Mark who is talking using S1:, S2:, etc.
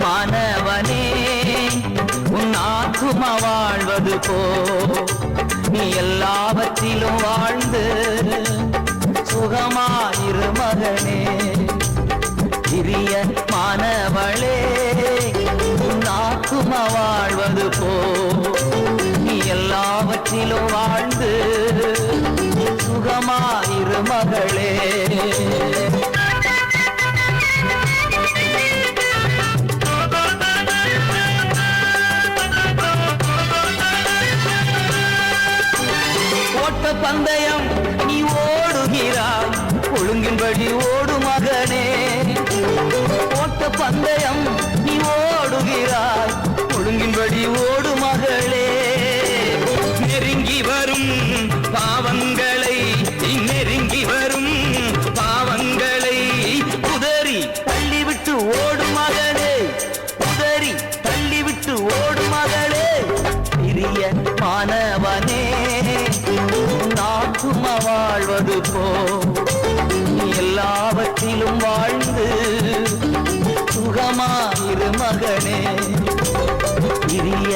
S1: மாணவனே உன் ஆத்துமா வாழ்வது போ நீ எல்லாவற்றிலும் வாழ்ந்து சுகமாயிரு மகனே பிரிய மாணவளே உன் ஆத்துமா வாழ்வது போ நீ எல்லாவற்றிலும் வாழ்ந்து சுகமாயிரு மகளே ஓட்ட பந்தயம் நீ ஓடுகிறாய் ஒழுங்கின்படி ஓடு மகனே ஓட்ட பந்தயம் நீ ஓடுகிறாய் ஒழுங்கின்படி ஓடு மகளே நெருங்கி வரும் பாவங்களை நெருங்கி வரும் பாவங்களை உதறி தள்ளிவிட்டு ஓடு மகனே உதறி தள்ளிவிட்டு ஓடு மகளே பிரிய மாணவனே நாட்டுமா வாழ்வது போ நீ எல்லாவற்றிலும் வாழ்ந்து சுகமாயிரு மகனே பிரிய